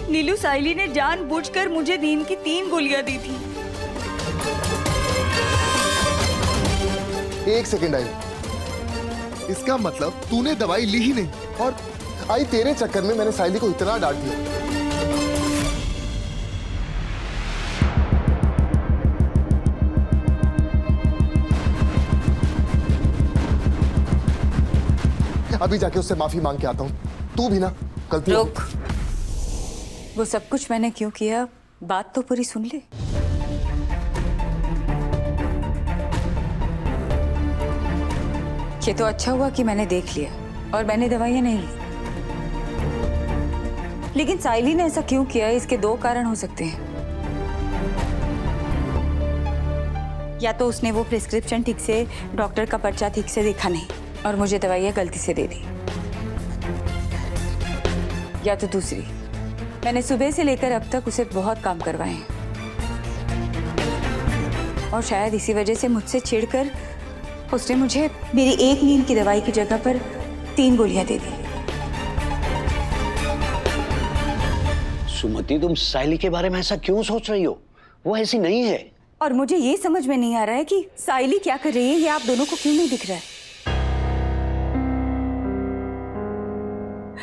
नीलू, साइली ने जानबूझकर मुझे नींद की 3 गोलियां दी थी। एक सेकंड आई, इसका मतलब तूने दवाई ली ही नहीं, और आई तेरे चक्कर में मैंने साइली को इतना डांट दिया। अभी जाके उससे माफी मांग के आता हूँ। तू भी ना गलती। रुक, वो सब कुछ मैंने क्यों किया, बात तो पूरी सुन ले। ये तो अच्छा हुआ कि मैंने देख लिया और मैंने दवाइयां नहीं ली। लेकिन साइली ने ऐसा क्यों किया, इसके 2 कारण हो सकते हैं। या तो उसने वो प्रिस्क्रिप्शन ठीक से, डॉक्टर का पर्चा ठीक से देखा नहीं और मुझे दवाइयां गलती से दे दी, या तो दूसरी, मैंने सुबह से लेकर अब तक उसे बहुत काम करवाए हैं और शायद इसी वजह से मुझसे चिढ़कर उसने मुझे मेरी 1 नींद की दवाई की जगह पर 3 गोलियां दे दी। सुमति, तुम साइली के बारे में ऐसा क्यों सोच रही हो? वो ऐसी नहीं है। और मुझे ये समझ में नहीं आ रहा है कि साइली क्या कर रही है, ये आप दोनों को क्यों नहीं दिख रहा है।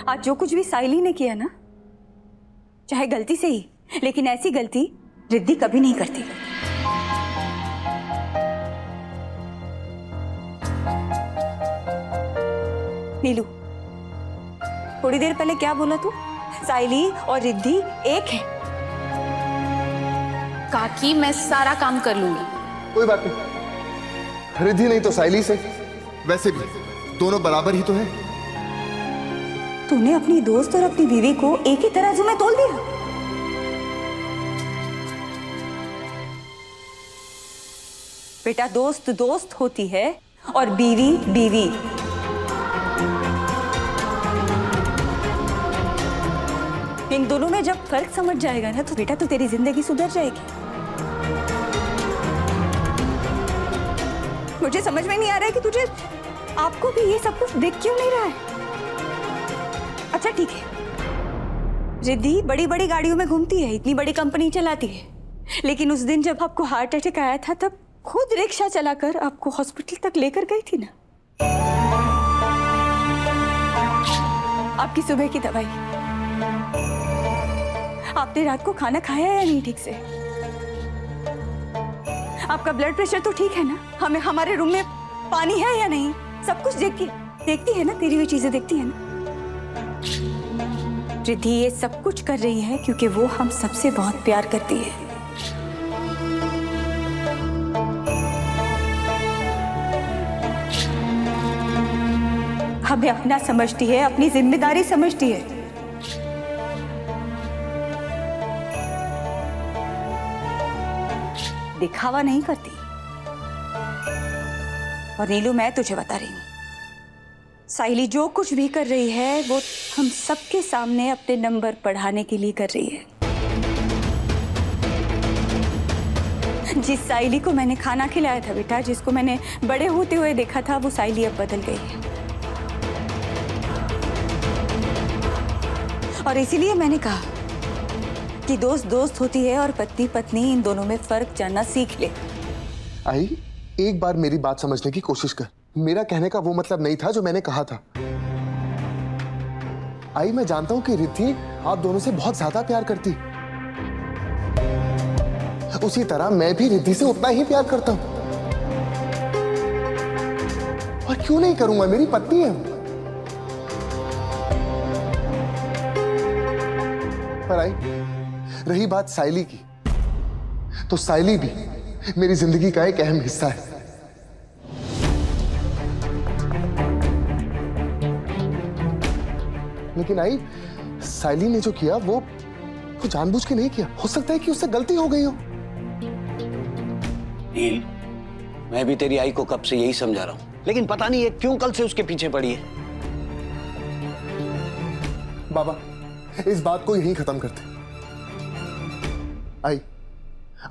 आज जो कुछ भी साइली ने किया ना, चाहे गलती से ही, लेकिन ऐसी गलती रिद्धि कभी नहीं करती। नीलू, थोड़ी देर पहले क्या बोला तू? साइली और रिद्धि एक है। काकी, मैं सारा काम कर लूंगी। कोई बात नहीं, रिद्धि नहीं तो साइली से, वैसे भी दोनों बराबर ही तो हैं। तूने अपनी दोस्त और अपनी बीवी को एक ही तराजू में तोल दिया। बेटा, दोस्त दोस्त होती है और बीवी बीवी। इन दोनों में जब फर्क समझ जाएगा ना, तो बेटा तो तेरी जिंदगी सुधर जाएगी। मुझे समझ में नहीं आ रहा है कि तुझे, आपको भी ये सब कुछ दिख क्यों नहीं रहा है। अच्छा ठीक है, रिद्धि बड़ी बड़ी गाड़ियों में घूमती है, इतनी बड़ी कंपनी चलाती है, लेकिन उस दिन जब आपको हार्ट अटैक आया था तब खुद रिक्शा चलाकर आपको हॉस्पिटल तक लेकर गई थी ना। आपकी सुबह की दवाई, आपने रात को खाना खाया या नहीं ठीक से, आपका ब्लड प्रेशर तो ठीक है ना, हमें हमारे रूम में पानी है या नहीं, सब कुछ देखती है ना, तेरी भी चीजें देखती है ना। रिद्धि ये सब कुछ कर रही है क्योंकि वो हम सबसे बहुत प्यार करती है। हमें अपना समझती है, अपनी जिम्मेदारी समझती है। दिखावा नहीं करती। और नीलू, मैं तुझे बता रही हूं, साइली जो कुछ भी कर रही है वो हम सबके सामने अपने नंबर बढ़ाने के लिए कर रही है। जिस साइली को मैंने खाना खिलाया था बेटा, जिसको मैंने बड़े होते हुए देखा था, वो साइली अब बदल गई है। और इसीलिए मैंने कहा कि दोस्त दोस्त होती है और पत्नी पत्नी, इन दोनों में फर्क जानना सीख ले। आई, एक बार मेरी बात समझने की कोशिश कर। मेरा कहने का वो मतलब नहीं था जो मैंने कहा था। आई, मैं जानता हूं कि रिद्धि आप दोनों से बहुत ज्यादा प्यार करती, उसी तरह मैं भी रिद्धि से उतना ही प्यार करता हूं। और क्यों नहीं करूंगा, मेरी पत्नी है। पर आई, रही बात साइली की, तो साइली भी मेरी जिंदगी का एक अहम हिस्सा है। लेकिन आई, साइली ने जो किया वो जानबूझ के नहीं किया। हो सकता है कि उससे गलती हो गई हो। नील, मैं भी तेरी आई को कब से यही समझा रहा हूं, लेकिन पता नहीं ये क्यों कल से उसके पीछे पड़ी है। बाबा, इस बात को यहीं खत्म करते। आई,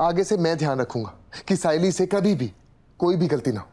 आगे से मैं ध्यान रखूंगा कि साइली से कभी भी कोई भी गलती ना हो।